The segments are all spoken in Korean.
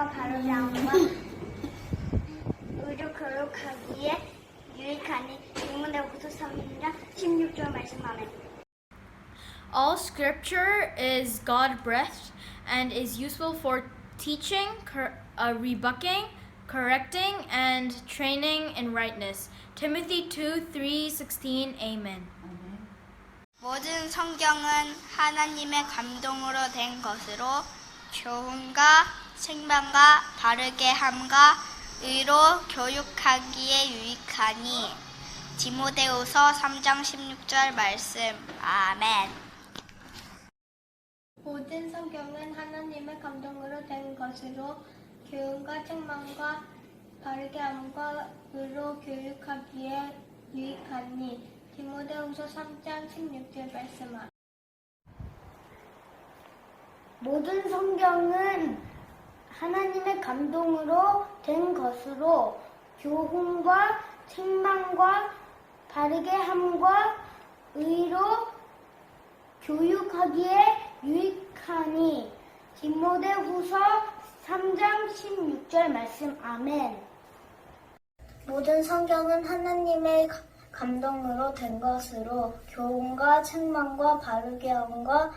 책망과 바르게 함과 의로 교육하기에 유익하니 디모데후서 3장 16절 말씀. 아멘. All scripture is God-breathed and is useful for teaching, rebuking, correcting, and training in rightness. Timothy 2:3-16. Amen. 모든 성경은 하나님의 감동으로 된 것으로 교훈과 책망과 바르게 함과 의로 교육하기에 유익하니 디모데후서 3장 16절 말씀. 아멘. 모든 성경은 하나님의 감동으로 된 것으로 교훈과 책망과 바르게 함과 의로 교육하기에 유익하니 디모데후서 3장 16절 말씀. 모든 성경은 하나님의 감동으로 된 것으로 교훈과 책망과 바르게 함과 의로 교육하기에 유익하니 디모데후서 3장 16절 말씀. 아멘. 모든 성경은 하나님의 감동으로 된 것으로 교훈과 책망과 바르게 함과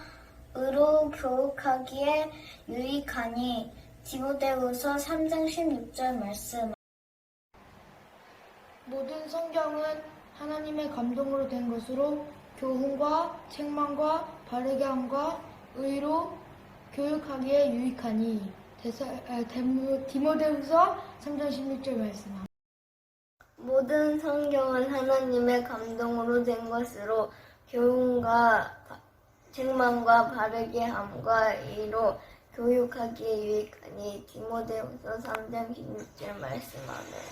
의로 교육하기에 유익하니 디모데후서 3장 16절 말씀. 모든 성경은 하나님의 감동으로 된 것으로 교훈과 책망과 바르게 함과 의로 교육하기에 유익하니 디모데후서 3장 16절 말씀. 모든 성경은 하나님의 감동으로 된 것으로 교훈과 책망과 바르게 함과 의로 교육하기에 유익하니 디모데후서 3장 16절 말씀하네.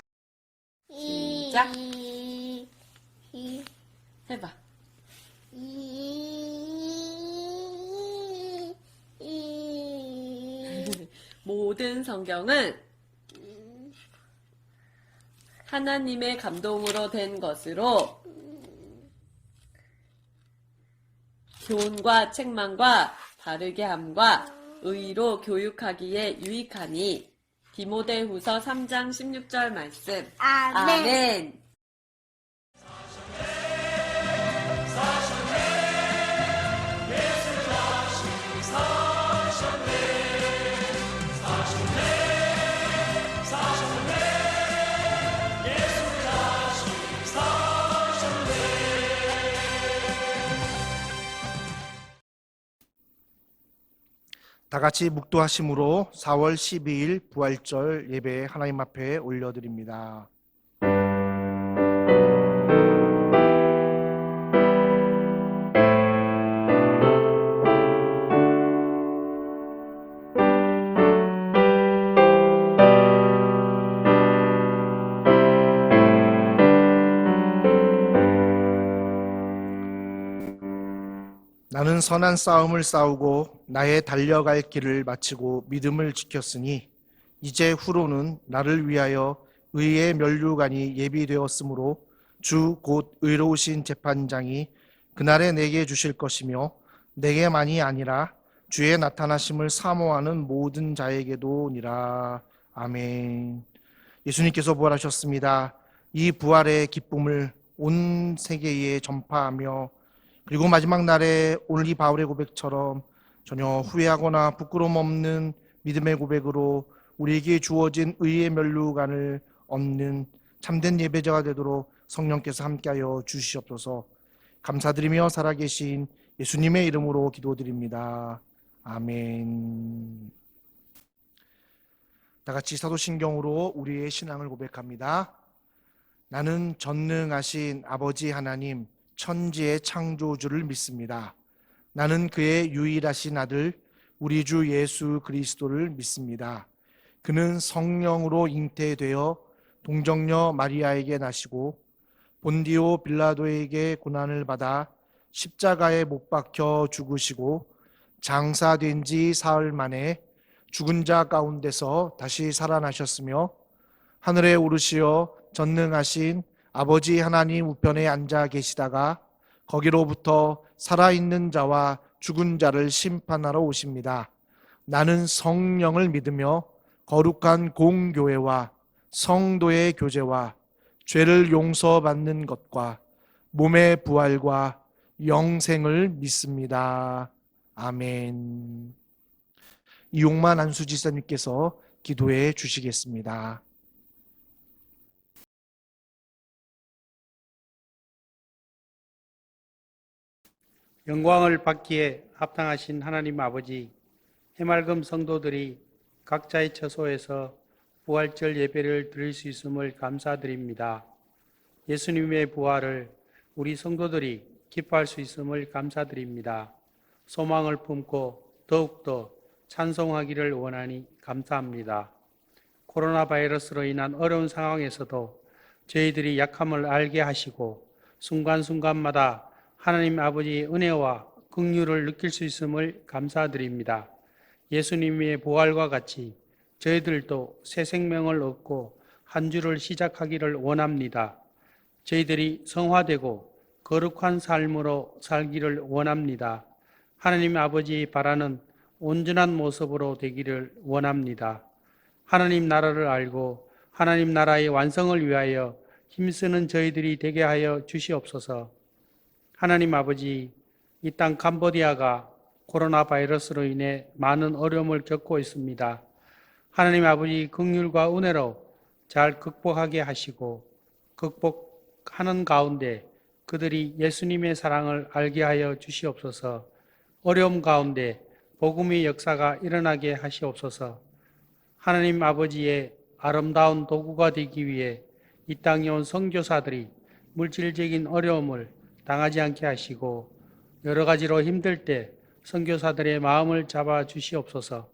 시작. 해봐. 모든 성경은 하나님의 감동으로 된 것으로 교훈과 책망과 바르게 함과 의로 교육하기에 유익하니 디모데후서 3장 16절 말씀. 아멘. 다 같이 묵도하심으로 4월 12일 부활절 예배 하나님 앞에 올려드립니다. 나는 선한 싸움을 싸우고 나의 달려갈 길을 마치고 믿음을 지켰으니 이제 후로는 나를 위하여 의의 면류관이 예비되었으므로 주 곧 의로우신 재판장이 그날에 내게 주실 것이며 내게만이 아니라 주의 나타나심을 사모하는 모든 자에게도니라. 아멘. 예수님께서 부활하셨습니다. 이 부활의 기쁨을 온 세계에 전파하며 그리고 마지막 날에 오늘 이 바울의 고백처럼 전혀 후회하거나 부끄러움 없는 믿음의 고백으로 우리에게 주어진 의의 면류관을 얻는 참된 예배자가 되도록 성령께서 함께하여 주시옵소서. 감사드리며 살아계신 예수님의 이름으로 기도드립니다. 아멘. 다 같이 사도신경으로 우리의 신앙을 고백합니다. 나는 전능하신 아버지 하나님 천지의 창조주를 믿습니다. 나는 그의 유일하신 아들 우리 주 예수 그리스도를 믿습니다. 그는 성령으로 잉태되어 동정녀 마리아에게 나시고 본디오 빌라도에게 고난을 받아 십자가에 못 박혀 죽으시고 장사된 지 사흘 만에 죽은 자 가운데서 다시 살아나셨으며 하늘에 오르시어 전능하신 아버지 하나님 우편에 앉아 계시다가 거기로부터 살아있는 자와 죽은 자를 심판하러 오십니다. 나는 성령을 믿으며 거룩한 공교회와 성도의 교제와 죄를 용서받는 것과 몸의 부활과 영생을 믿습니다. 아멘. 이용만 안수지사님께서 기도해 주시겠습니다. 영광을 받기에 합당하신 하나님 아버지, 해맑은 성도들이 각자의 처소에서 부활절 예배를 드릴 수 있음을 감사드립니다. 예수님의 부활을 우리 성도들이 기뻐할 수 있음을 감사드립니다. 소망을 품고 더욱더 찬송하기를 원하니 감사합니다. 코로나 바이러스로 인한 어려운 상황에서도 저희들이 약함을 알게 하시고 순간순간마다 하나님 아버지의 은혜와 긍휼을 느낄 수 있음을 감사드립니다. 예수님의 부활과 같이 저희들도 새 생명을 얻고 한 주를 시작하기를 원합니다. 저희들이 성화되고 거룩한 삶으로 살기를 원합니다. 하나님 아버지 바라는 온전한 모습으로 되기를 원합니다. 하나님 나라를 알고 하나님 나라의 완성을 위하여 힘쓰는 저희들이 되게 하여 주시옵소서. 하나님 아버지, 이 땅 캄보디아가 코로나 바이러스로 인해 많은 어려움을 겪고 있습니다. 하나님 아버지 긍휼과 은혜로 잘 극복하게 하시고 극복하는 가운데 그들이 예수님의 사랑을 알게 하여 주시옵소서. 어려움 가운데 복음의 역사가 일어나게 하시옵소서. 하나님 아버지의 아름다운 도구가 되기 위해 이 땅에 온 선교사들이 물질적인 어려움을 당하지 않게 하시고 여러 가지로 힘들 때 선교사들의 마음을 잡아 주시옵소서.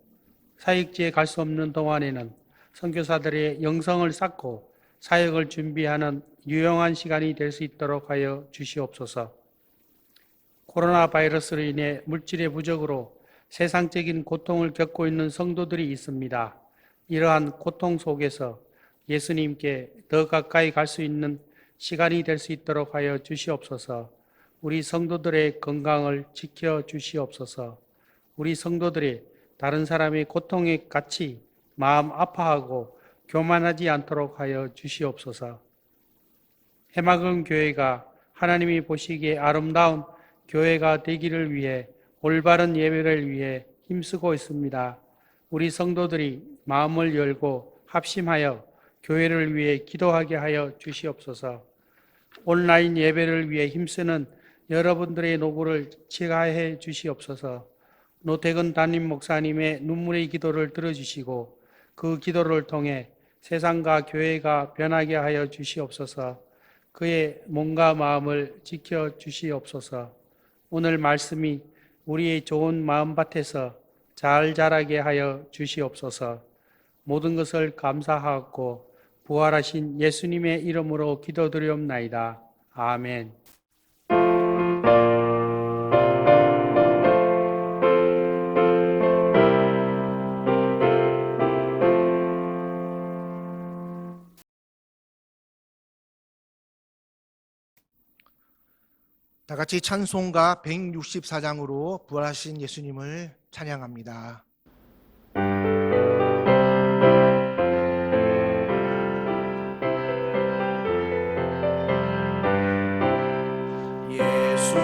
사역지에 갈 수 없는 동안에는 선교사들의 영성을 쌓고 사역을 준비하는 유용한 시간이 될 수 있도록 하여 주시옵소서. 코로나 바이러스로 인해 물질의 부족으로 세상적인 고통을 겪고 있는 성도들이 있습니다. 이러한 고통 속에서 예수님께 더 가까이 갈 수 있는 시간이 될 수 있도록 하여 주시옵소서. 우리 성도들의 건강을 지켜 주시옵소서. 우리 성도들이 다른 사람의 고통에 같이 마음 아파하고 교만하지 않도록 하여 주시옵소서. 해맑은 교회가 하나님이 보시기에 아름다운 교회가 되기를 위해 올바른 예배를 위해 힘쓰고 있습니다. 우리 성도들이 마음을 열고 합심하여 교회를 위해 기도하게 하여 주시옵소서. 온라인 예배를 위해 힘쓰는 여러분들의 노고를 지가해 주시옵소서. 노태근 담임 목사님의 눈물의 기도를 들어주시고 그 기도를 통해 세상과 교회가 변하게 하여 주시옵소서. 그의 몸과 마음을 지켜 주시옵소서. 오늘 말씀이 우리의 좋은 마음밭에서 잘 자라게 하여 주시옵소서. 모든 것을 감사하고 부활하신 예수님의 이름으로 기도드리옵나이다. 아멘. 다 같이 찬송가 164장으로 부활하신 예수님을 찬양합니다. 예수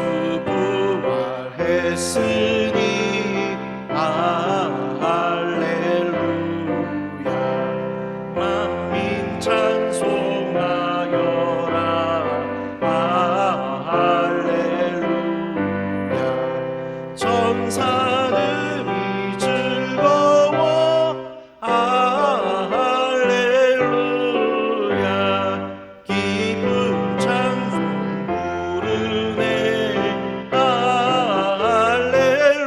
부활했으니 할렐루야. 만민 찬송하여라. 할렐루야. 천사들이 즐거워. 할렐루야. 기쁜 찬송 부르네. 할렐루야.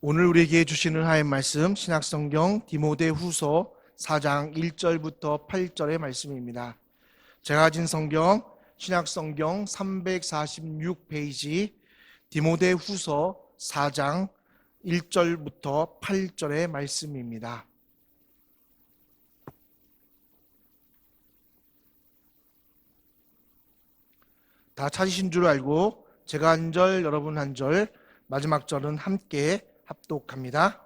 오늘 우리에게 주시는 하나님의 말씀 신약성경 디모데후서 4장 1절부터 8절의 말씀입니다. 제가 가진 성경 신약성경 346페이지 디모데후서 4장 1절부터 8절의 말씀입니다. 다 찾으신 줄 알고 제가 한 절, 여러분 한 절, 마지막 절은 함께 합독합니다.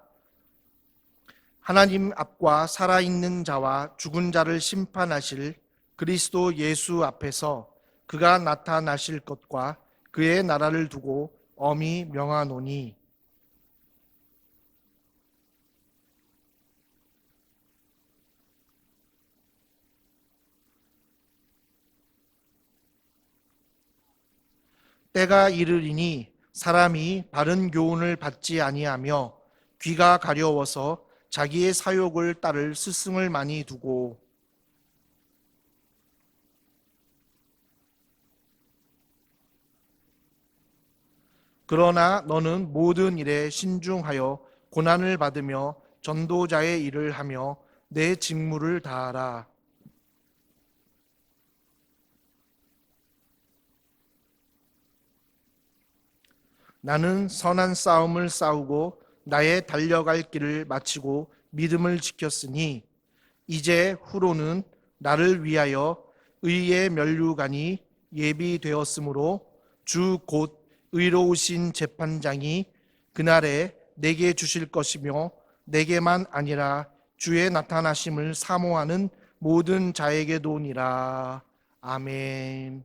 하나님 앞과 살아있는 자와 죽은 자를 심판하실 그리스도 예수 앞에서 그가 나타나실 것과 그의 나라를 두고 엄히 명하노니 때가 이르리니 사람이 바른 교훈을 받지 아니하며 귀가 가려워서 자기의 사욕을 따를 스승을 많이 두고 그러나 너는 모든 일에 신중하여 고난을 받으며 전도자의 일을 하며 내 직무를 다하라. 나는 선한 싸움을 싸우고 나의 달려갈 길을 마치고 믿음을 지켰으니 이제 후로는 나를 위하여 의의 면류관이 예비되었으므로 주 곧 의로우신 재판장이 그날에 내게 주실 것이며 내게만 아니라 주의 나타나심을 사모하는 모든 자에게도니라. 아멘.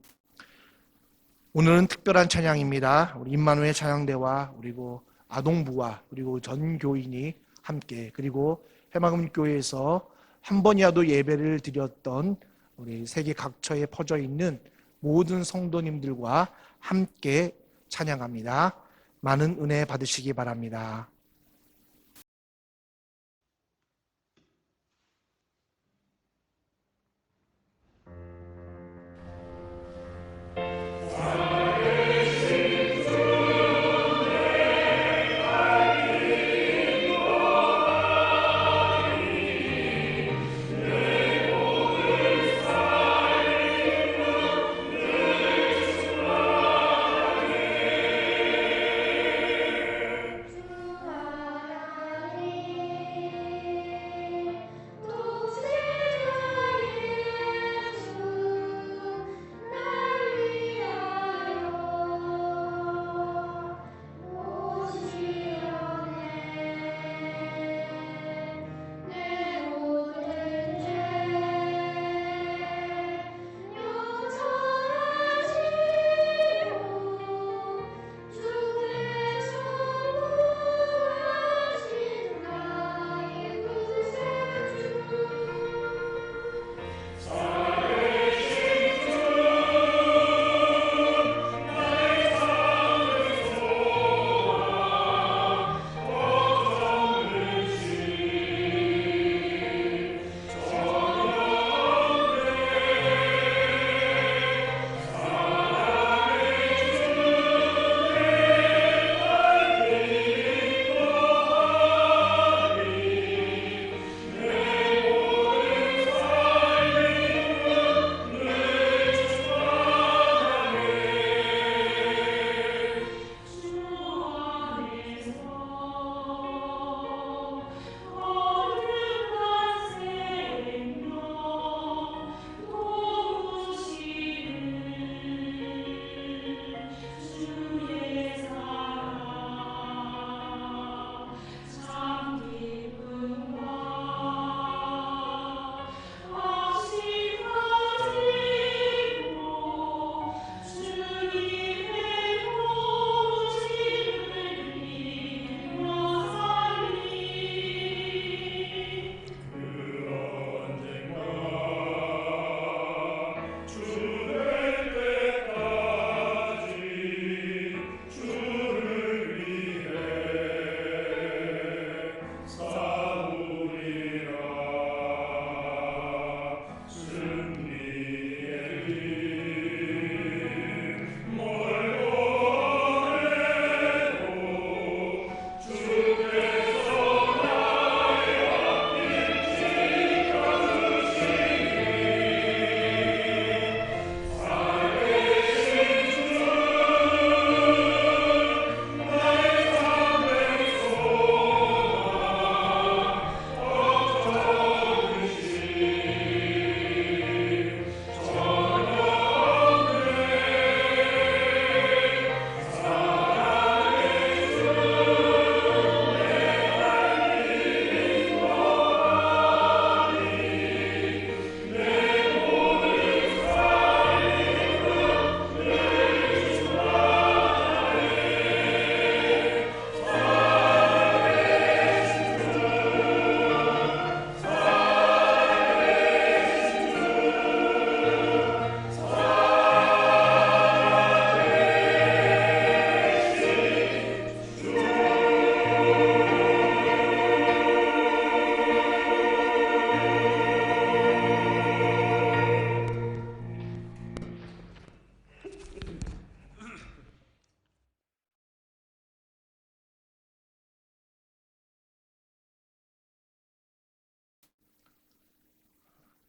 오늘은 특별한 찬양입니다. 우리 임마누엘 찬양대와 그리고 아동부와 그리고 전 교인이 함께 그리고 해마금 교회에서 한 번이라도 예배를 드렸던 우리 세계 각처에 퍼져 있는 모든 성도님들과 함께 찬양합니다. 많은 은혜 받으시기 바랍니다.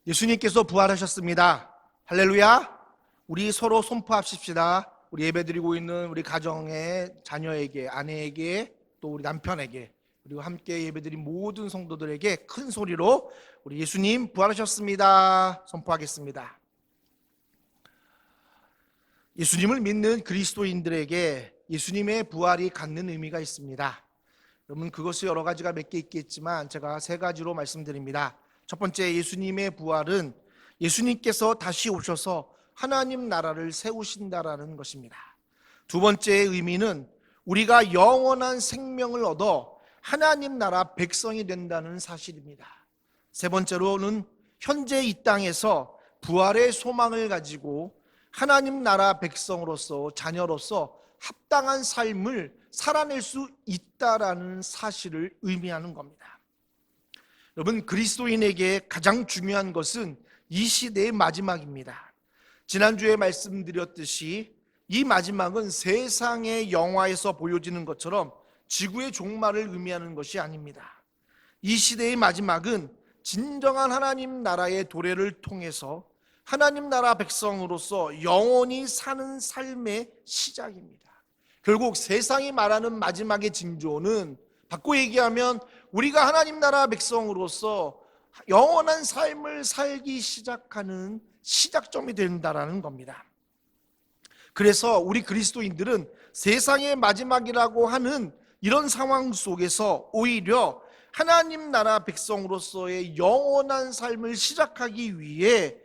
예수님께서 부활하셨습니다. 할렐루야. 우리 서로 선포합시다. 우리 예배드리고 있는 우리 가정의 자녀에게, 아내에게, 또 우리 남편에게, 그리고 함께 예배드린 모든 성도들에게 큰 소리로 우리 예수님 부활하셨습니다 선포하겠습니다. 예수님을 믿는 그리스도인들에게 예수님의 부활이 갖는 의미가 있습니다. 여러분, 그것이 여러 가지가 몇 개 있겠지만 제가 세 가지로 말씀드립니다. 첫 번째, 예수님의 부활은 예수님께서 다시 오셔서 하나님 나라를 세우신다라는 것입니다. 두 번째 의미는 우리가 영원한 생명을 얻어 하나님 나라 백성이 된다는 사실입니다. 세 번째로는 현재 이 땅에서 부활의 소망을 가지고 하나님 나라 백성으로서, 자녀로서 합당한 삶을 살아낼 수 있다라는 사실을 의미하는 겁니다. 여러분, 그리스도인에게 가장 중요한 것은 이 시대의 마지막입니다. 지난주에 말씀드렸듯이 이 마지막은 세상의 영화에서 보여지는 것처럼 지구의 종말을 의미하는 것이 아닙니다. 이 시대의 마지막은 진정한 하나님 나라의 도래를 통해서 하나님 나라 백성으로서 영원히 사는 삶의 시작입니다. 결국 세상이 말하는 마지막의 징조는, 바꿔 얘기하면 우리가 하나님 나라 백성으로서 영원한 삶을 살기 시작하는 시작점이 된다라는 겁니다. 그래서 우리 그리스도인들은 세상의 마지막이라고 하는 이런 상황 속에서 오히려 하나님 나라 백성으로서의 영원한 삶을 시작하기 위해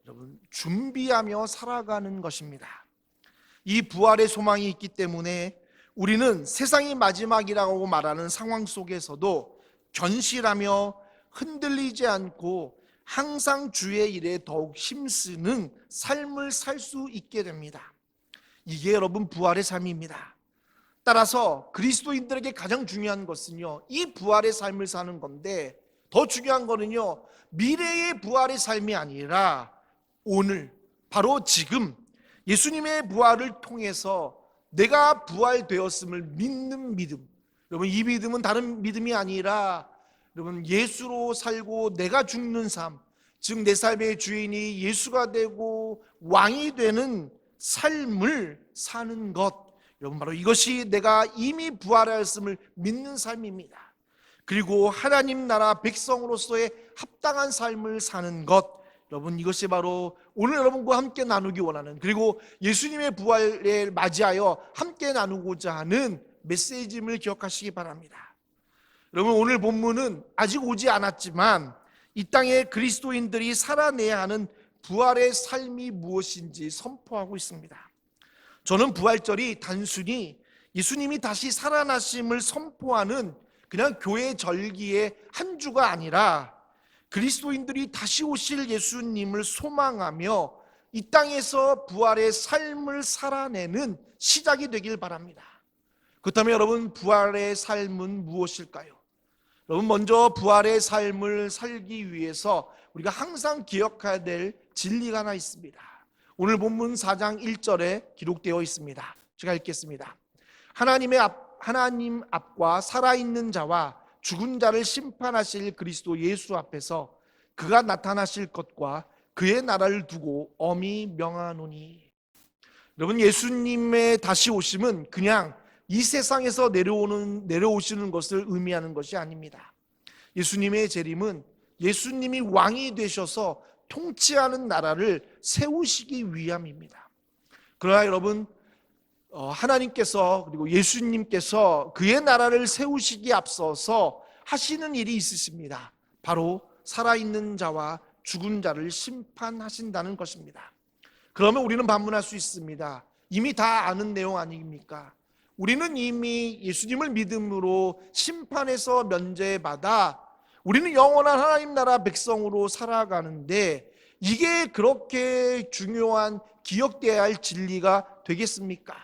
여러분 준비하며 살아가는 것입니다. 이 부활의 소망이 있기 때문에 우리는 세상이 마지막이라고 말하는 상황 속에서도 견실하며 흔들리지 않고 항상 주의 일에 더욱 힘쓰는 삶을 살 수 있게 됩니다. 이게 여러분 부활의 삶입니다. 따라서 그리스도인들에게 가장 중요한 것은요, 이 부활의 삶을 사는 건데, 더 중요한 거는요, 미래의 부활의 삶이 아니라 오늘, 바로 지금 예수님의 부활을 통해서 내가 부활되었음을 믿는 믿음. 여러분, 이 믿음은 다른 믿음이 아니라 여러분 예수로 살고 내가 죽는 삶, 즉 내 삶의 주인이 예수가 되고 왕이 되는 삶을 사는 것, 여러분 바로 이것이 내가 이미 부활하였음을 믿는 삶입니다. 그리고 하나님 나라 백성으로서의 합당한 삶을 사는 것, 여러분 이것이 바로 오늘 여러분과 함께 나누기 원하는, 그리고 예수님의 부활을 맞이하여 함께 나누고자 하는 메시지임을 기억하시기 바랍니다. 여러분, 오늘 본문은 아직 오지 않았지만 이 땅에 그리스도인들이 살아내야 하는 부활의 삶이 무엇인지 선포하고 있습니다. 저는 부활절이 단순히 예수님이 다시 살아나심을 선포하는 그냥 교회 절기의 한 주가 아니라 그리스도인들이 다시 오실 예수님을 소망하며 이 땅에서 부활의 삶을 살아내는 시작이 되길 바랍니다. 그렇다면 여러분, 부활의 삶은 무엇일까요? 여러분, 먼저 부활의 삶을 살기 위해서 우리가 항상 기억해야 될 진리가 하나 있습니다. 오늘 본문 4장 1절에 기록되어 있습니다. 제가 읽겠습니다. 하나님 앞과 살아있는 자와 죽은 자를 심판하실 그리스도 예수 앞에서 그가 나타나실 것과 그의 나라를 두고 엄히 명하노니. 여러분, 예수님의 다시 오심은 그냥 이 세상에서 내려오시는 것을 의미하는 것이 아닙니다. 예수님의 재림은 예수님이 왕이 되셔서 통치하는 나라를 세우시기 위함입니다. 그러나 여러분, 하나님께서 그리고 예수님께서 그의 나라를 세우시기에 앞서서 하시는 일이 있으십니다. 바로 살아있는 자와 죽은 자를 심판하신다는 것입니다. 그러면 우리는 반문할 수 있습니다. 이미 다 아는 내용 아닙니까? 우리는 이미 예수님을 믿음으로 심판에서 면제받아 우리는 영원한 하나님 나라 백성으로 살아가는데, 이게 그렇게 중요한 기억되어야 할 진리가 되겠습니까?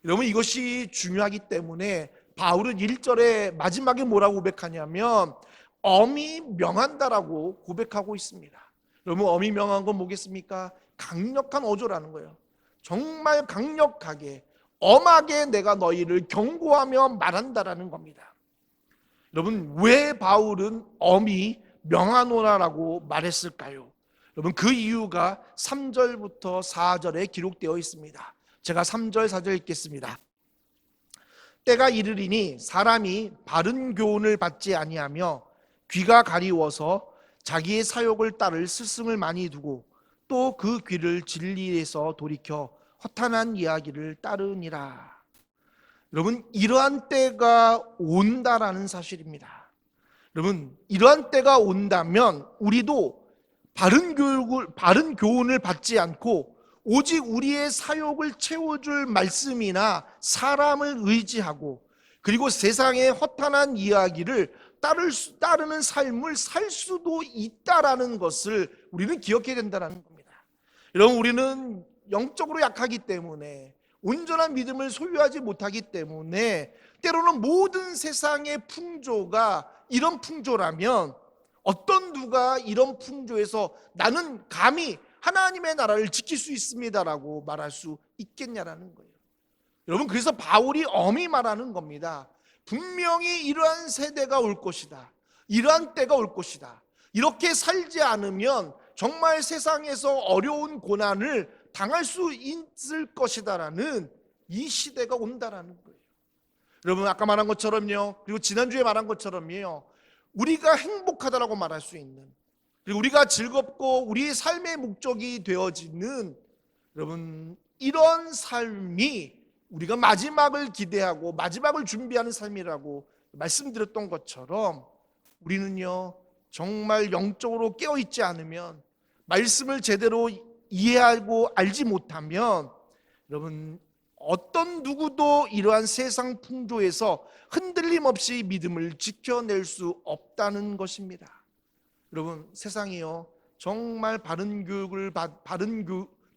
여러분, 이것이 중요하기 때문에 바울은 1절에 마지막에 뭐라고 고백하냐면 엄히 명한다라고 고백하고 있습니다. 여러분, 엄히 명한 건 뭐겠습니까? 강력한 어조라는 거예요. 정말 강력하게, 엄하게 내가 너희를 경고하며 말한다라는 겁니다. 여러분, 왜 바울은 엄히 명하노라라고 말했을까요? 여러분, 그 이유가 3절부터 4절에 기록되어 있습니다. 제가 3절 4절 읽겠습니다. 때가 이르리니 사람이 바른 교훈을 받지 아니하며 귀가 가리워서 자기의 사욕을 따를 스승을 많이 두고 또 그 귀를 진리에서 돌이켜 허탄한 이야기를 따르니라. 여러분, 이러한 때가 온다라는 사실입니다. 여러분, 이러한 때가 온다면 우리도 바른 교훈을 받지 않고 오직 우리의 사욕을 채워줄 말씀이나 사람을 의지하고 그리고 세상의 허탄한 이야기를 따르는 삶을 살 수도 있다라는 것을 우리는 기억해야 된다는 겁니다. 여러분, 우리는 영적으로 약하기 때문에 온전한 믿음을 소유하지 못하기 때문에 때로는 모든 세상의 풍조가 이런 풍조라면 어떤 누가 이런 풍조에서 나는 감히 하나님의 나라를 지킬 수 있습니다라고 말할 수 있겠냐라는 거예요. 여러분, 그래서 바울이 엄히 말하는 겁니다. 분명히 이러한 세대가 올 것이다. 이러한 때가 올 것이다. 이렇게 살지 않으면 정말 세상에서 어려운 고난을 당할 수 있을 것이다라는 이 시대가 온다라는 거예요. 여러분, 아까 말한 것처럼요, 그리고 지난주에 말한 것처럼요, 우리가 행복하다라고 말할 수 있는, 그리고 우리가 즐겁고 우리의 삶의 목적이 되어지는, 여러분, 이런 삶이 우리가 마지막을 기대하고 마지막을 준비하는 삶이라고 말씀드렸던 것처럼 우리는요, 정말 영적으로 깨어있지 않으면, 말씀을 제대로 이해하고 알지 못하면 여러분, 어떤 누구도 이러한 세상 풍조에서 흔들림 없이 믿음을 지켜낼 수 없다는 것입니다. 여러분, 세상이요, 정말 바른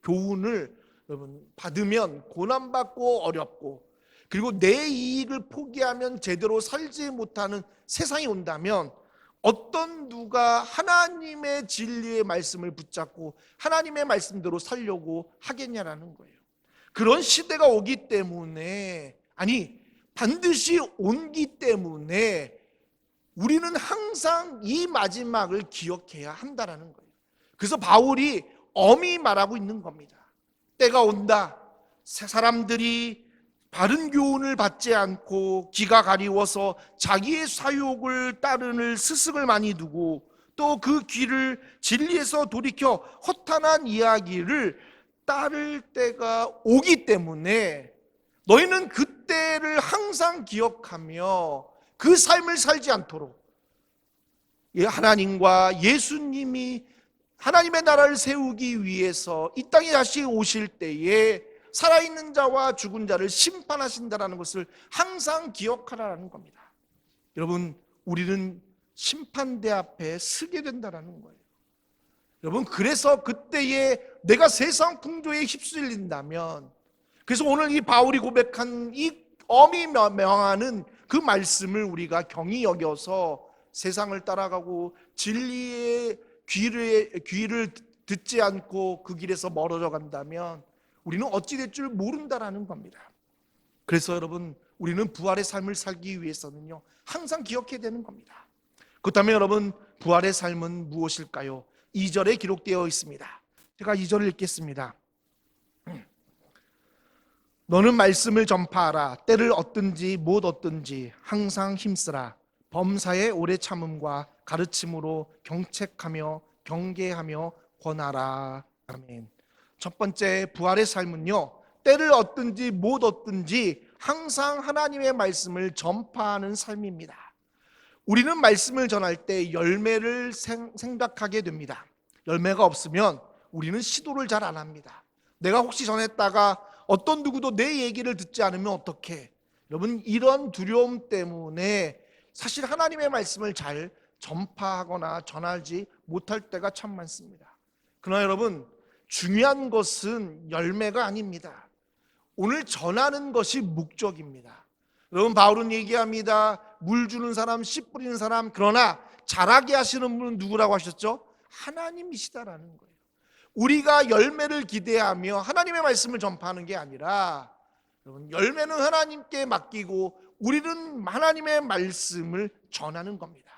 교훈을 여러분 받으면 고난받고 어렵고, 그리고 내 이익을 포기하면 제대로 살지 못하는 세상이 온다면 어떤 누가 하나님의 진리의 말씀을 붙잡고 하나님의 말씀대로 살려고 하겠냐라는 거예요. 그런 시대가 오기 때문에, 아니 반드시 온기 때문에 우리는 항상 이 마지막을 기억해야 한다라는 거예요. 그래서 바울이 엄히 말하고 있는 겁니다. 때가 온다. 사람들이 바른 교훈을 받지 않고 귀가 가리워서 자기의 사욕을 따르는 스승을 많이 두고 또 그 귀를 진리에서 돌이켜 허탄한 이야기를 따를 때가 오기 때문에 너희는 그때를 항상 기억하며 그 삶을 살지 않도록 하나님과 예수님이 하나님의 나라를 세우기 위해서 이 땅에 다시 오실 때에 살아있는 자와 죽은 자를 심판하신다라는 것을 항상 기억하라는 겁니다. 여러분, 우리는 심판대 앞에 서게 된다라는 거예요. 여러분, 그래서 그때에 내가 세상 풍조에 휩쓸린다면, 그래서 오늘 이 바울이 고백한 이 엄히 명하는 그 말씀을 우리가 경히 여겨서 세상을 따라가고 진리의 귀를 듣지 않고 그 길에서 멀어져 간다면 우리는 어찌 될 줄 모른다라는 겁니다. 그래서 여러분, 우리는 부활의 삶을 살기 위해서는요, 항상 기억해야 되는 겁니다. 그렇다면 여러분, 부활의 삶은 무엇일까요? 2절에 기록되어 있습니다. 제가 2절을 읽겠습니다. 너는 말씀을 전파하라. 때를 얻든지 못 얻든지 항상 힘쓰라. 범사의 오래 참음과 가르침으로 경책하며 경계하며 권하라. 아멘. 첫 번째, 부활의 삶은요, 때를 얻든지 못 얻든지 항상 하나님의 말씀을 전파하는 삶입니다. 우리는 말씀을 전할 때 열매를 생각하게 됩니다. 열매가 없으면 우리는 시도를 잘 안 합니다. 내가 혹시 전했다가 어떤 누구도 내 얘기를 듣지 않으면 어떡해? 여러분, 이런 두려움 때문에 사실 하나님의 말씀을 잘 전파하거나 전하지 못할 때가 참 많습니다. 그러나 여러분, 중요한 것은 열매가 아닙니다. 오늘 전하는 것이 목적입니다. 여러분, 바울은 얘기합니다. 물 주는 사람, 씨 뿌리는 사람, 그러나 자라게 하시는 분은 누구라고 하셨죠? 하나님이시다라는 거예요. 우리가 열매를 기대하며 하나님의 말씀을 전파하는 게 아니라, 여러분, 열매는 하나님께 맡기고 우리는 하나님의 말씀을 전하는 겁니다.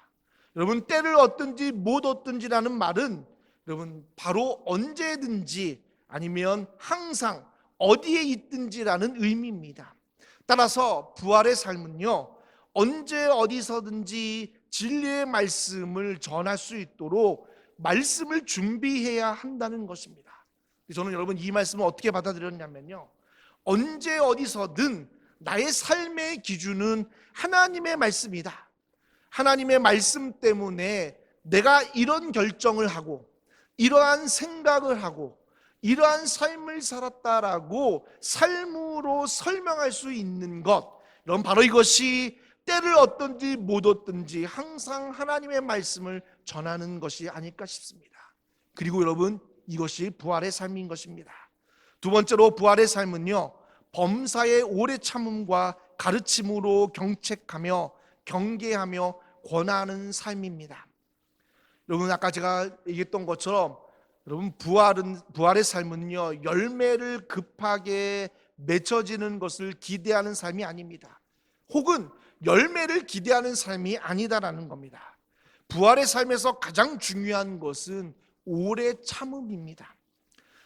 여러분, 때를 얻든지 못 얻든지라는 말은 여러분 바로 언제든지 아니면 항상 어디에 있든지라는 의미입니다. 따라서 부활의 삶은요, 언제 어디서든지 진리의 말씀을 전할 수 있도록 말씀을 준비해야 한다는 것입니다. 저는 여러분 이 말씀을 어떻게 받아들였냐면요, 언제 어디서든 나의 삶의 기준은 하나님의 말씀이다. 하나님의 말씀 때문에 내가 이런 결정을 하고 이러한 생각을 하고 이러한 삶을 살았다라고 삶으로 설명할 수 있는 것, 여러분 바로 이것이 때를 얻든지 못 얻든지 항상 하나님의 말씀을 전하는 것이 아닐까 싶습니다. 그리고 여러분, 이것이 부활의 삶인 것입니다. 두 번째로 부활의 삶은요, 범사의 오래 참음과 가르침으로 경책하며 경계하며 권하는 삶입니다. 여러분, 아까 제가 얘기했던 것처럼 여러분 부활의 삶은요, 열매를 급하게 맺혀지는 것을 기대하는 삶이 아닙니다. 혹은 열매를 기대하는 삶이 아니다라는 겁니다. 부활의 삶에서 가장 중요한 것은 오래 참음입니다.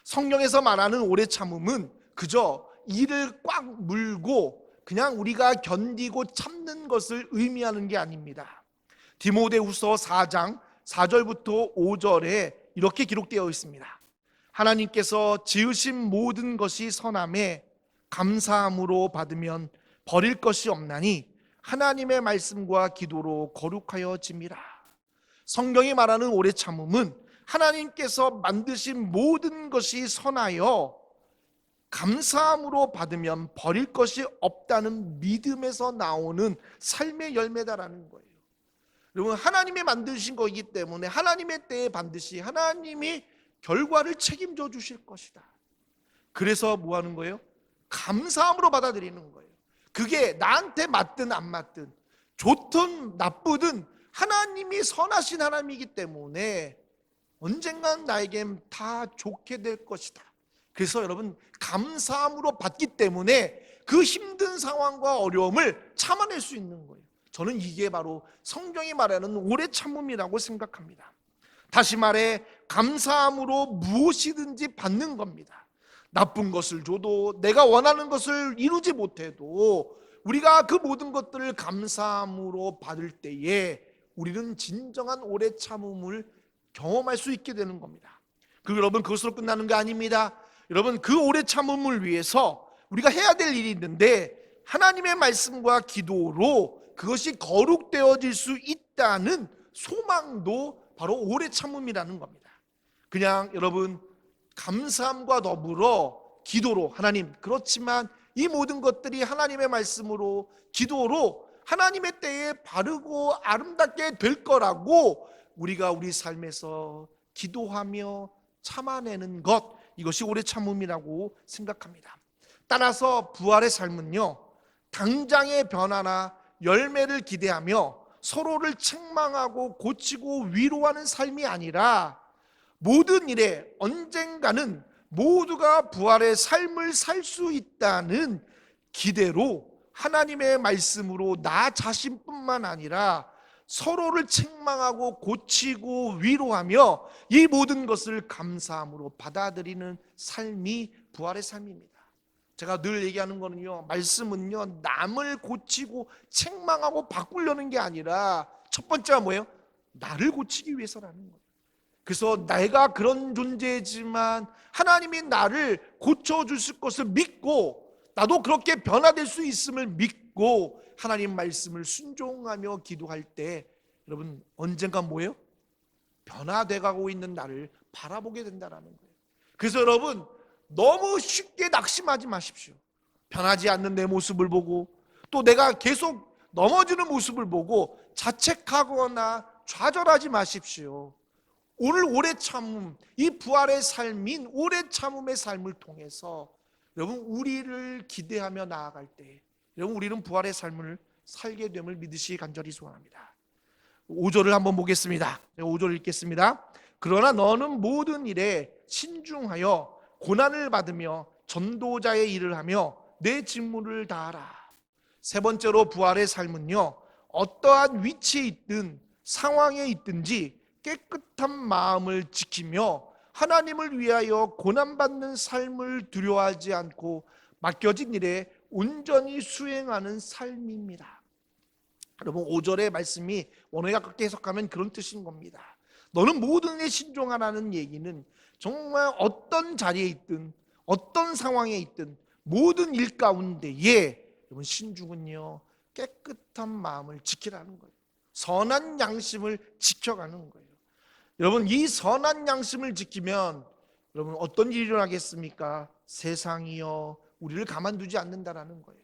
성경에서 말하는 오래 참음은 그저 이를 꽉 물고 그냥 우리가 견디고 참는 것을 의미하는 게 아닙니다. 디모데후서 4장 4절부터 5절에 이렇게 기록되어 있습니다. 하나님께서 지으신 모든 것이 선함에 감사함으로 받으면 버릴 것이 없나니 하나님의 말씀과 기도로 거룩하여 짐이라. 성경이 말하는 오래 참음은 하나님께서 만드신 모든 것이 선하여 감사함으로 받으면 버릴 것이 없다는 믿음에서 나오는 삶의 열매다라는 거예요. 여러분, 하나님이 만드신 거이기 때문에 하나님의 때에 반드시 하나님이 결과를 책임져 주실 것이다. 그래서 뭐 하는 거예요? 감사함으로 받아들이는 거예요. 그게 나한테 맞든 안 맞든 좋든 나쁘든 하나님이 선하신 하나님이기 때문에 언젠간 나에겐 다 좋게 될 것이다. 그래서 여러분, 감사함으로 받기 때문에 그 힘든 상황과 어려움을 참아낼 수 있는 거예요. 저는 이게 바로 성경이 말하는 오래 참음이라고 생각합니다. 다시 말해 감사함으로 무엇이든지 받는 겁니다. 나쁜 것을 줘도 내가 원하는 것을 이루지 못해도 우리가 그 모든 것들을 감사함으로 받을 때에 우리는 진정한 오래 참음을 경험할 수 있게 되는 겁니다. 그리고 여러분, 그것으로 끝나는 게 아닙니다. 여러분, 그 오래 참음을 위해서 우리가 해야 될 일이 있는데 하나님의 말씀과 기도로 그것이 거룩되어질 수 있다는 소망도 바로 오래 참음이라는 겁니다. 그냥 여러분, 감사함과 더불어 기도로 하나님, 그렇지만 이 모든 것들이 하나님의 말씀으로 기도로 하나님의 때에 바르고 아름답게 될 거라고 우리가 우리 삶에서 기도하며 참아내는 것, 이것이 오래 참음이라고 생각합니다. 따라서 부활의 삶은요, 당장의 변화나 열매를 기대하며 서로를 책망하고 고치고 위로하는 삶이 아니라 모든 일에 언젠가는 모두가 부활의 삶을 살 수 있다는 기대로 하나님의 말씀으로 나 자신뿐만 아니라 서로를 책망하고 고치고 위로하며 이 모든 것을 감사함으로 받아들이는 삶이 부활의 삶입니다. 제가 늘 얘기하는 거는요, 말씀은요, 남을 고치고 책망하고 바꾸려는 게 아니라 첫 번째가 뭐예요? 나를 고치기 위해서라는 거예요. 그래서 내가 그런 존재지만 하나님이 나를 고쳐주실 것을 믿고 나도 그렇게 변화될 수 있음을 믿고 하나님 말씀을 순종하며 기도할 때 여러분, 언젠가 뭐예요? 변화돼 가고 있는 나를 바라보게 된다는 거예요. 그래서 여러분, 너무 쉽게 낙심하지 마십시오. 변하지 않는 내 모습을 보고 또 내가 계속 넘어지는 모습을 보고 자책하거나 좌절하지 마십시오. 오늘 오래 참음, 이 부활의 삶인 오래 참음의 삶을 통해서 여러분, 우리를 기대하며 나아갈 때 여러분, 우리는 부활의 삶을 살게 됨을 믿으시 간절히 소원합니다. 5절을 한번 보겠습니다. 5절을 읽겠습니다. 그러나 너는 모든 일에 신중하여 고난을 받으며 전도자의 일을 하며 내 직무를 다하라. 세 번째로 부활의 삶은요, 어떠한 위치에 있든 상황에 있든지 깨끗한 마음을 지키며 하나님을 위하여 고난받는 삶을 두려워하지 않고 맡겨진 일에 온전히 수행하는 삶입니다. 여러분 5절의 말씀이 원어에 가깝게 해석하면 그런 뜻인 겁니다. 너는 모든 일에 신중하라는 얘기는 정말 어떤 자리에 있든 어떤 상황에 있든 모든 일 가운데에 여러분 신중은요 깨끗한 마음을 지키라는 거예요. 선한 양심을 지켜가는 거예요. 여러분 이 선한 양심을 지키면 여러분 어떤 일이 일어나겠습니까? 세상이요 우리를 가만두지 않는다라는 거예요.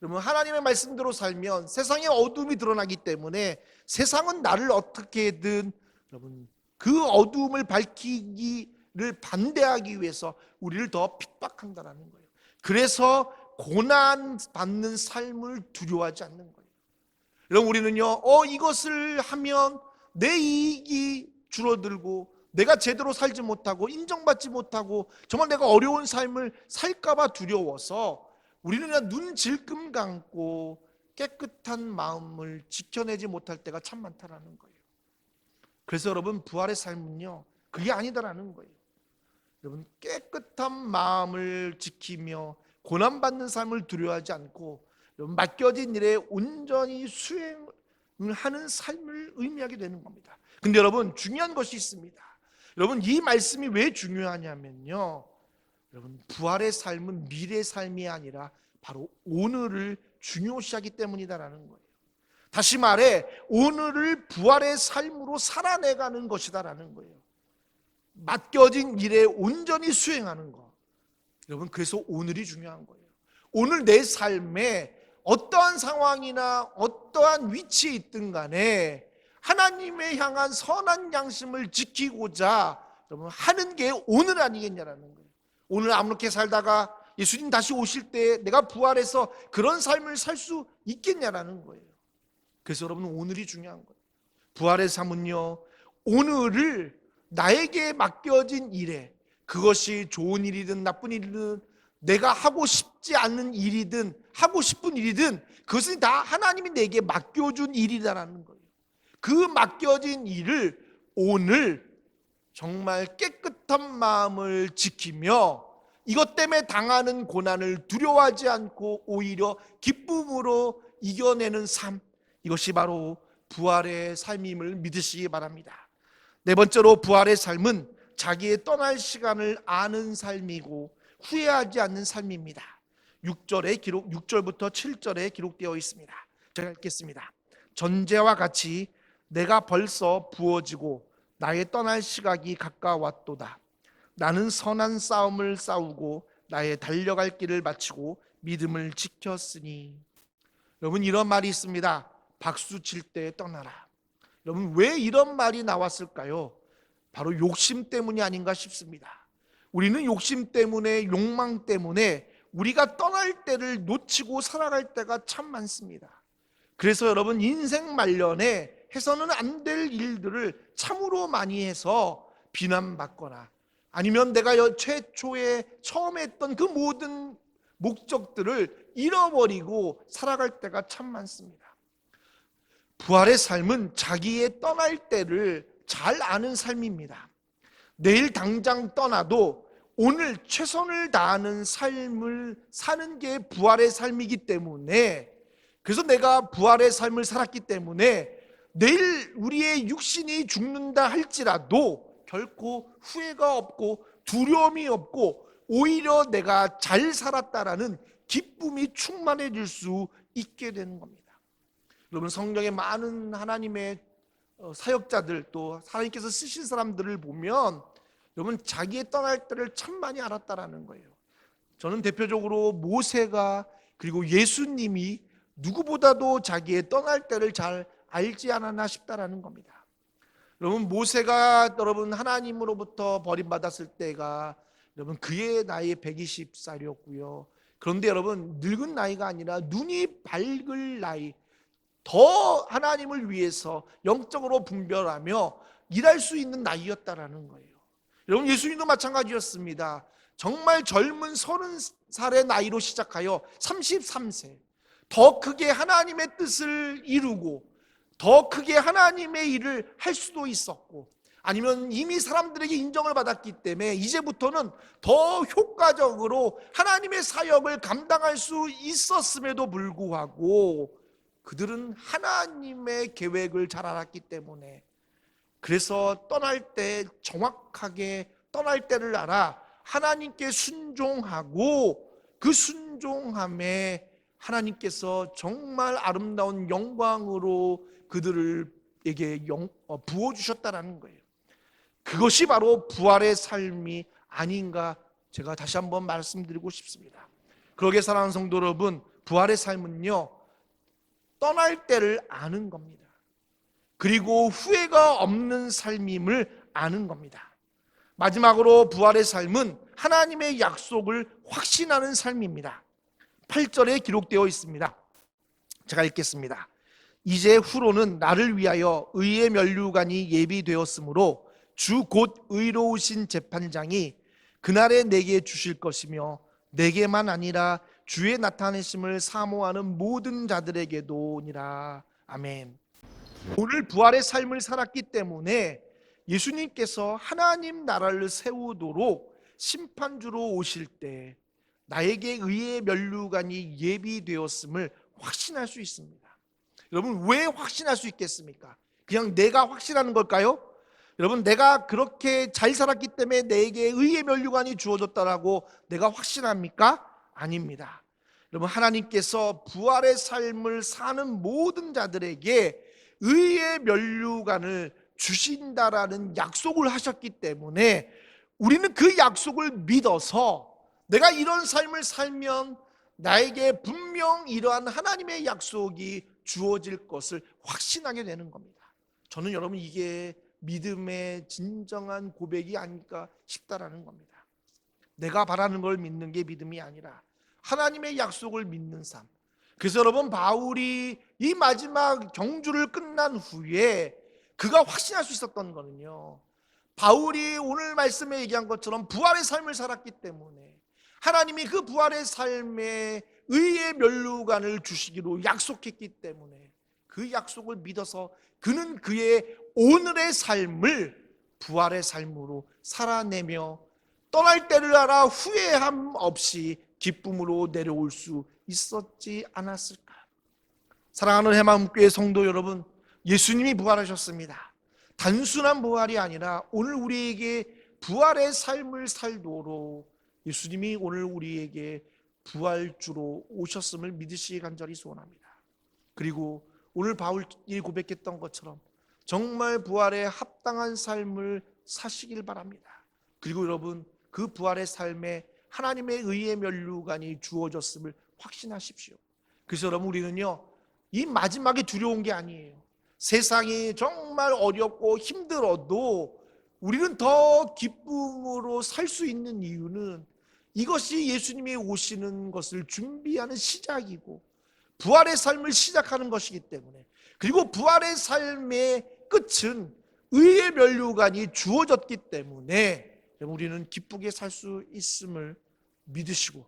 여러분 하나님의 말씀대로 살면 세상에 어둠이 드러나기 때문에 세상은 나를 어떻게든 여러분 그 어둠을 밝히기를 반대하기 위해서 우리를 더 핍박한다라는 거예요. 그래서 고난 받는 삶을 두려워하지 않는 거예요. 여러분 우리는요 이것을 하면 내 이익이 줄어들고 내가 제대로 살지 못하고 인정받지 못하고 정말 내가 어려운 삶을 살까봐 두려워서 우리는 그냥 눈 질끔 감고 깨끗한 마음을 지켜내지 못할 때가 참 많다라는 거예요. 그래서 여러분 부활의 삶은요 그게 아니다라는 거예요. 여러분 깨끗한 마음을 지키며 고난받는 삶을 두려워하지 않고 여러분 맡겨진 일에 온전히 수행을 하는 삶을 의미하게 되는 겁니다. 근데 여러분 중요한 것이 있습니다. 여러분 이 말씀이 왜 중요하냐면요 여러분 부활의 삶은 미래의 삶이 아니라 바로 오늘을 중요시하기 때문이다라는 거예요. 다시 말해 오늘을 부활의 삶으로 살아내가는 것이다라는 거예요. 맡겨진 일에 온전히 수행하는 것. 여러분 그래서 오늘이 중요한 거예요. 오늘 내 삶에 어떠한 상황이나 어떠한 위치에 있든 간에 하나님의 향한 선한 양심을 지키고자 여러분 하는 게 오늘 아니겠냐라는 거예요. 오늘 아무렇게 살다가 예수님 다시 오실 때 내가 부활해서 그런 삶을 살 수 있겠냐라는 거예요. 그래서 여러분 오늘이 중요한 거예요. 부활의 삶은요 오늘을 나에게 맡겨진 일에 그것이 좋은 일이든 나쁜 일이든 내가 하고 싶지 않은 일이든 하고 싶은 일이든 그것은 다 하나님이 내게 맡겨준 일이다라는 거예요. 그 맡겨진 일을 오늘 정말 깨끗한 마음을 지키며 이것 때문에 당하는 고난을 두려워하지 않고 오히려 기쁨으로 이겨내는 삶, 이것이 바로 부활의 삶임을 믿으시기 바랍니다. 네 번째로 부활의 삶은 자기의 떠날 시간을 아는 삶이고 후회하지 않는 삶입니다. 6절부터 7절에 기록되어 있습니다. 제가 읽겠습니다. 전제와 같이 내가 벌써 부어지고 나의 떠날 시각이 가까웠도다. 나는 선한 싸움을 싸우고 나의 달려갈 길을 마치고 믿음을 지켰으니. 여러분 이런 말이 있습니다. 박수 칠 때 떠나라. 여러분 왜 이런 말이 나왔을까요? 바로 욕심 때문이 아닌가 싶습니다. 우리는 욕심 때문에 욕망 때문에 우리가 떠날 때를 놓치고 살아갈 때가 참 많습니다. 그래서 여러분 인생 말년에 해서는 안 될 일들을 참으로 많이 해서 비난받거나 아니면 내가 최초에 처음에 했던 그 모든 목적들을 잃어버리고 살아갈 때가 참 많습니다. 부활의 삶은 자기의 떠날 때를 잘 아는 삶입니다. 내일 당장 떠나도 오늘 최선을 다하는 삶을 사는 게 부활의 삶이기 때문에 그래서 내가 부활의 삶을 살았기 때문에 내일 우리의 육신이 죽는다 할지라도 결코 후회가 없고 두려움이 없고 오히려 내가 잘 살았다라는 기쁨이 충만해질 수 있게 되는 겁니다. 여러분 성경에 많은 하나님의 사역자들 또 하나님께서 쓰신 사람들을 보면 여러분 자기의 떠날 때를 참 많이 알았다라는 거예요. 저는 대표적으로 모세가 그리고 예수님이 누구보다도 자기의 떠날 때를 잘 알지 않았나 싶다라는 겁니다. 여러분 모세가 여러분 하나님으로부터 버림받았을 때가 여러분 그의 나이 120살이었고요. 그런데 여러분 늙은 나이가 아니라 눈이 밝을 나이, 더 하나님을 위해서 영적으로 분별하며 일할 수 있는 나이였다라는 거예요. 여러분 예수님도 마찬가지였습니다. 정말 젊은 30살의 나이로 시작하여 33세 더 크게 하나님의 뜻을 이루고 더 크게 하나님의 일을 할 수도 있었고, 아니면 이미 사람들에게 인정을 받았기 때문에 이제부터는 더 효과적으로 하나님의 사역을 감당할 수 있었음에도 불구하고 그들은 하나님의 계획을 잘 알았기 때문에, 그래서 떠날 때 정확하게 떠날 때를 알아 하나님께 순종하고, 그 순종함에 하나님께서 정말 아름다운 영광으로 그들에게 부어주셨다라는 거예요. 그것이 바로 부활의 삶이 아닌가, 제가 다시 한번 말씀드리고 싶습니다. 그러게 사랑하는 성도 여러분, 부활의 삶은요, 떠날 때를 아는 겁니다. 그리고 후회가 없는 삶임을 아는 겁니다. 마지막으로 부활의 삶은 하나님의 약속을 확신하는 삶입니다. 8절에 기록되어 있습니다. 제가 읽겠습니다. 이제 후로는 나를 위하여 의의 면류관이 예비되었으므로 주 곧 의로우신 재판장이 그날에 내게 주실 것이며, 내게만 아니라 주의 나타내심을 사모하는 모든 자들에게도니라. 아멘. 오늘 부활의 삶을 살았기 때문에 예수님께서 하나님 나라를 세우도록 심판주로 오실 때 나에게 의의 면류관이 예비되었음을 확신할 수 있습니다. 여러분, 왜 확신할 수 있겠습니까? 그냥 내가 확신하는 걸까요? 여러분, 내가 그렇게 잘 살았기 때문에 내게 의의 면류관이 주어졌다라고 내가 확신합니까? 아닙니다. 여러분, 하나님께서 부활의 삶을 사는 모든 자들에게 의의 면류관을 주신다라는 약속을 하셨기 때문에 우리는 그 약속을 믿어서 내가 이런 삶을 살면 나에게 분명 이러한 하나님의 약속이 주어질 것을 확신하게 되는 겁니다. 저는 여러분, 이게 믿음의 진정한 고백이 아닐까 싶다라는 겁니다. 내가 바라는 걸 믿는 게 믿음이 아니라 하나님의 약속을 믿는 삶. 그래서 여러분, 바울이 이 마지막 경주를 끝난 후에 그가 확신할 수 있었던 거는요, 바울이 오늘 말씀에 얘기한 것처럼 부활의 삶을 살았기 때문에 하나님이 그 부활의 삶에 의의 면류관을 주시기로 약속했기 때문에 그 약속을 믿어서 그는 그의 오늘의 삶을 부활의 삶으로 살아내며 떠날 때를 알아 후회함 없이 기쁨으로 내려올 수 있었지 않았을까? 사랑하는 해마음교회 성도 여러분, 예수님이 부활하셨습니다. 단순한 부활이 아니라 오늘 우리에게 부활의 삶을 살도록 예수님이 오늘 우리에게 부활주로 오셨음을 믿으시기 간절히 소원합니다. 그리고 오늘 바울이 고백했던 것처럼 정말 부활에 합당한 삶을 사시길 바랍니다. 그리고 여러분, 그 부활의 삶에 하나님의 의의 면류관이 주어졌음을 확신하십시오. 그래서 여러분, 우리는요, 이 마지막에 두려운 게 아니에요. 세상이 정말 어렵고 힘들어도 우리는 더 기쁨으로 살 수 있는 이유는 이것이 예수님이 오시는 것을 준비하는 시작이고 부활의 삶을 시작하는 것이기 때문에, 그리고 부활의 삶의 끝은 의의 면류관이 주어졌기 때문에 우리는 기쁘게 살 수 있음을 믿으시고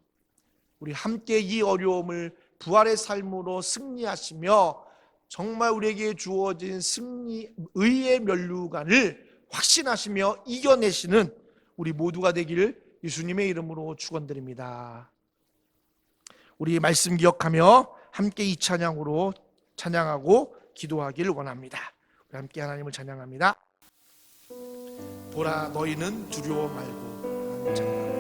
우리 함께 이 어려움을 부활의 삶으로 승리하시며 정말 우리에게 주어진 의의 면류관을 확신하시며 이겨내시는 우리 모두가 되기를 예수님의 이름으로 축원드립니다. 우리 말씀 기억하며 함께 이 찬양으로 찬양하고 기도하기를 원합니다. 우리 함께 하나님을 찬양합니다. 보라, 너희는 두려워 말고. 찬양합니다.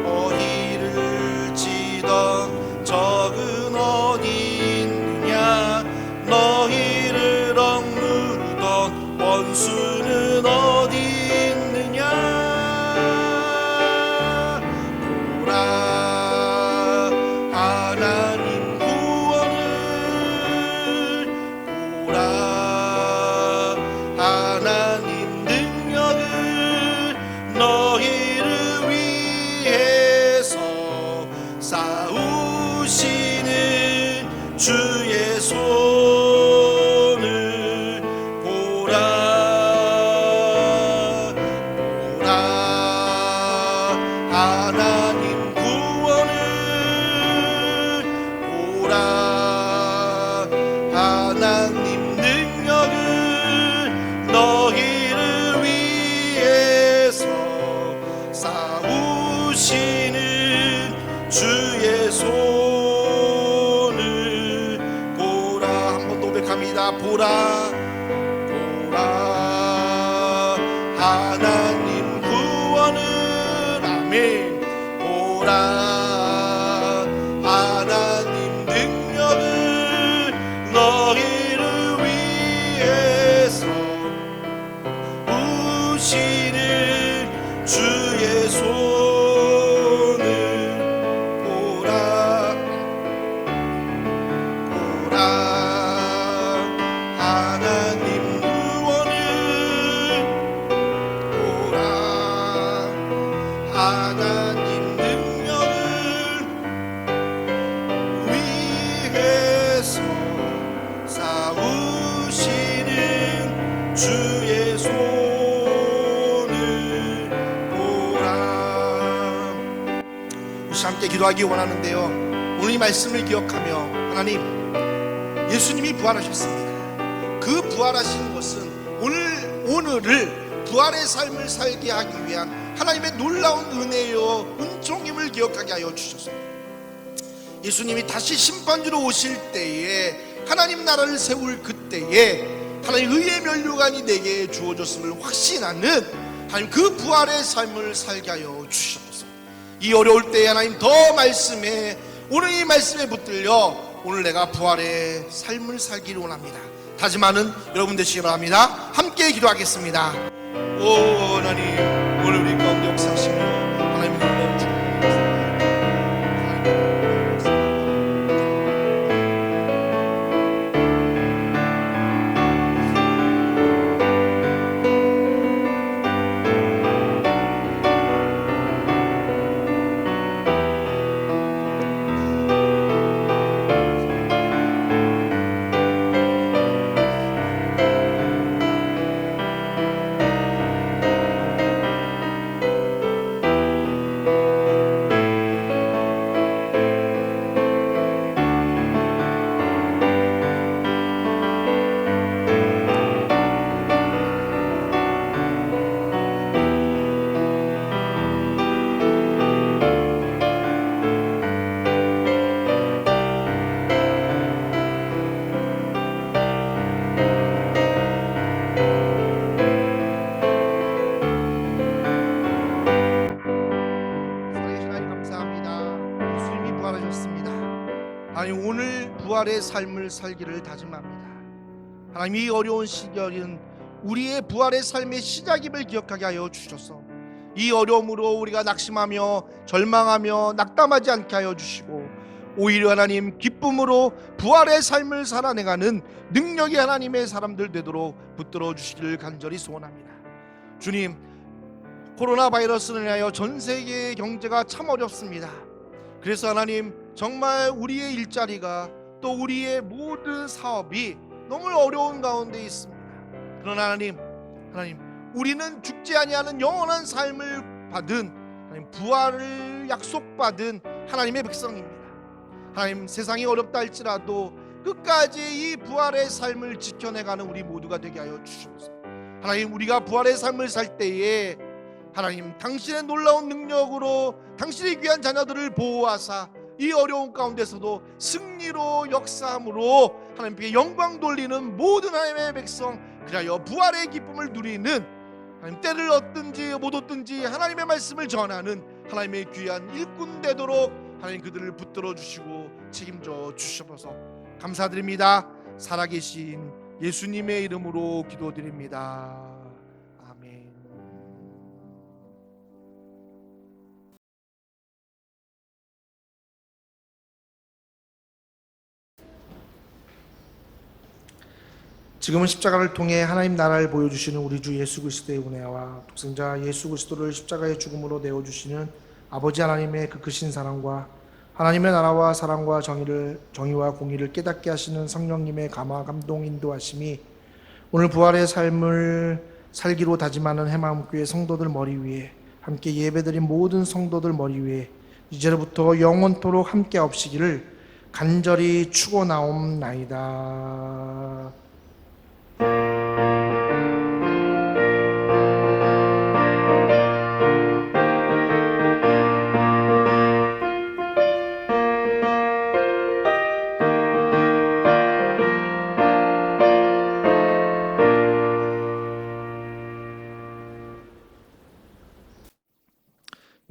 어희를 치던 하나님 구원을 보라 하나님 능력을 위해서 싸우시는 주의 손을 보라. 우리 함께 기도하기 원하는데요, 오늘 이 말씀을 기억하며 하나님, 예수님이 부활하셨습니다. 그 부활하신 것은 오늘을 부활의 삶을 살게 하기 위한 하나님의 놀라운 은혜요 은총임을 기억하게 하여 주셔서 예수님이 다시 심판주로 오실 때에 하나님 나라를 세울 그때에 하나님 의의 면류관이 내게 주어졌음을 확신하는 하나님 그 부활의 삶을 살게 하여 주시옵소서. 이 어려울 때에 하나님 더 말씀에, 오늘 이 말씀에 붙들려 오늘 내가 부활의 삶을 살기를 원합니다 다짐하는 여러분 되시기 바랍니다. 함께 기도하겠습니다. 오 하나님, 오늘 우리 가운데 역사하시며 하나님의 놀라운 축복을 하나님, 오늘 부활의 삶을 살기를 다짐합니다. 하나님, 이 어려운 시절은 우리의 부활의 삶의 시작임을 기억하게 하여 주셔서 이 어려움으로 우리가 낙심하며 절망하며 낙담하지 않게 하여 주시고 오히려 하나님 기쁨으로 부활의 삶을 살아내가는 능력이 하나님의 사람들 되도록 붙들어 주시기를 간절히 소원합니다. 주님, 코로나 바이러스로 인하여 전 세계의 경제가 참 어렵습니다. 그래서 하나님, 정말 우리의 일자리가 또 우리의 모든 사업이 너무 어려운 가운데 있습니다. 그러나 하나님, 우리는 죽지 아니하는 영원한 삶을 받은 하나님, 부활을 약속받은 하나님의 백성입니다. 하나님, 세상이 어렵다 할지라도 끝까지 이 부활의 삶을 지켜내가는 우리 모두가 되게 하여 주시옵소서. 하나님, 우리가 부활의 삶을 살 때에 하나님, 당신의 놀라운 능력으로 당신의 귀한 자녀들을 보호하사 이 어려운 가운데서도 승리로 역사함으로 하나님께 영광 돌리는 모든 하나님의 백성, 그리하여 부활의 기쁨을 누리는 하나님, 때를 얻든지 못 얻든지 하나님의 말씀을 전하는 하나님의 귀한 일꾼 되도록 하나님 그들을 붙들어 주시고 책임져 주셔서 감사드립니다. 살아계신 예수님의 이름으로 기도드립니다. 아멘. 지금은 십자가를 통해 하나님 나라를 보여주시는 우리 주 예수 그리스도의 은혜와 독생자 예수 그리스도를 십자가의 죽음으로 내어주시는 아버지 하나님의 그 크신 사랑과 하나님의 나라와 사랑과 정의와 공의를 깨닫게 하시는 성령님의 감화 감동 인도하심이 오늘 부활의 삶을 살기로 다짐하는 해마음교회 성도들 머리 위에, 함께 예배드린 모든 성도들 머리 위에 이제로부터 영원토록 함께 없시기를 간절히 축원하옵나이다.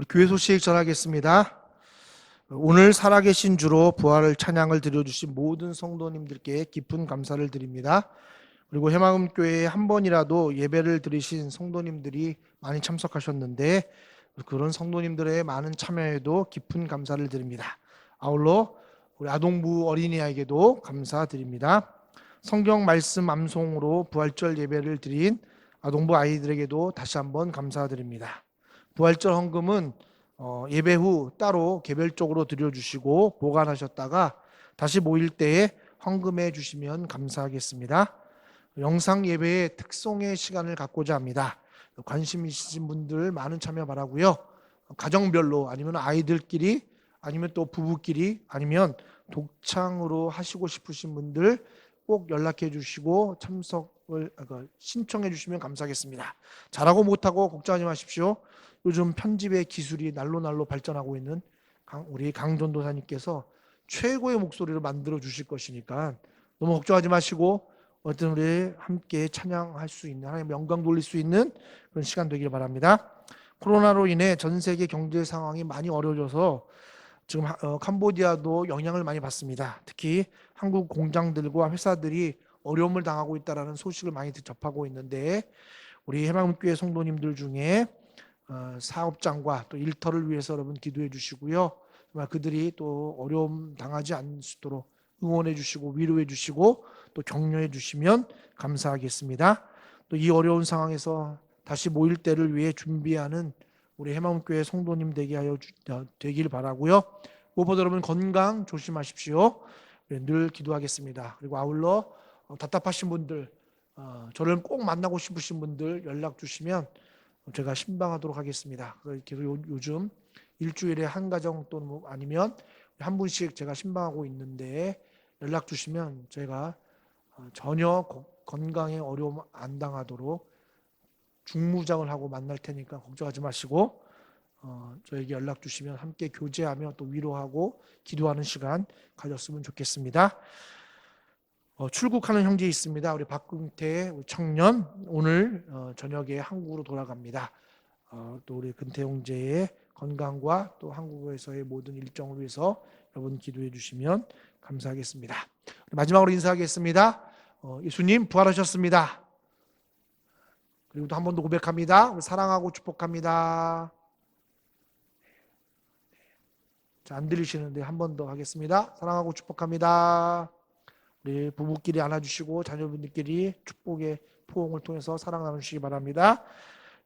교회 소식 전하겠습니다. 오늘 살아계신 주로 부활을 찬양을 드려주신 모든 성도님들께 깊은 감사를 드립니다. 그리고 해마음교회에 한 번이라도 예배를 드리신 성도님들이 많이 참석하셨는데 그런 성도님들의 많은 참여에도 깊은 감사를 드립니다. 아울러 우리 아동부 어린이에게도 감사드립니다. 성경 말씀 암송으로 부활절 예배를 드린 아동부 아이들에게도 다시 한번 감사드립니다. 부활절 헌금은 예배 후 따로 개별적으로 드려주시고 보관하셨다가 다시 모일 때에 헌금해 주시면 감사하겠습니다. 영상 예배의 특송의 시간을 갖고자 합니다. 관심 있으신 분들 많은 참여 바라고요. 가정별로 아니면 아이들끼리 아니면 또 부부끼리 아니면 독창으로 하시고 싶으신 분들 꼭 연락해 주시고 참석을 신청해 주시면 감사하겠습니다. 잘하고 못하고 걱정하지 마십시오. 요즘 편집의 기술이 날로 발전하고 있는 우리 강전도사님께서 최고의 목소리로 만들어 주실 것이니까 너무 걱정하지 마시고 어떤 우리 함께 찬양할 수 있는 하나님의 영광 돌릴 수 있는 그런 시간 되길 바랍니다. 코로나로 인해 전 세계 경제 상황이 많이 어려워져서 지금 캄보디아도 영향을 많이 받습니다. 특히 한국 공장들과 회사들이 어려움을 당하고 있다는 소식을 많이 접하고 있는데 우리 해방교회 성도님들 중에 사업장과 또 일터를 위해서 여러분 기도해 주시고요. 정말 그들이 또 어려움 당하지 않도록 응원해 주시고 위로해 주시고 또 격려해 주시면 감사하겠습니다. 또 이 어려운 상황에서 다시 모일 때를 위해 준비하는 우리 해방교회 성도님 되길 바라고요. 무엇보다 여러분 건강 조심하십시오. 늘 기도하겠습니다. 그리고 아울러 답답하신 분들, 저를 꼭 만나고 싶으신 분들 연락 주시면 제가 신방하도록 하겠습니다. 그래서 요즘 일주일에 한 가정 또는 아니면 한 분씩 제가 신방하고 있는데 연락 주시면 제가 전혀 건강에 어려움 안 당하도록 중무장을 하고 만날 테니까 걱정하지 마시고 저에게 연락 주시면 함께 교제하며 또 위로하고 기도하는 시간 가졌으면 좋겠습니다. 출국하는 형제 있습니다. 우리 박근태 청년 오늘 저녁에 한국으로 돌아갑니다. 또 우리 근태 형제의 건강과 또 한국에서의 모든 일정을 위해서 여러분 기도해 주시면 감사하겠습니다. 마지막으로 인사하겠습니다. 예수님 부활하셨습니다. 그리고 또 한 번 더 고백합니다. 사랑하고 축복합니다. 자, 안 들리시는데 한 번 더 하겠습니다. 사랑하고 축복합니다. 우리 부부끼리 안아주시고 자녀분들끼리 축복의 포옹을 통해서 사랑 나누시기 바랍니다.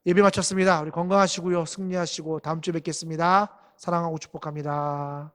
예배 마쳤습니다. 우리 건강하시고요. 승리하시고 다음 주에 뵙겠습니다. 사랑하고 축복합니다.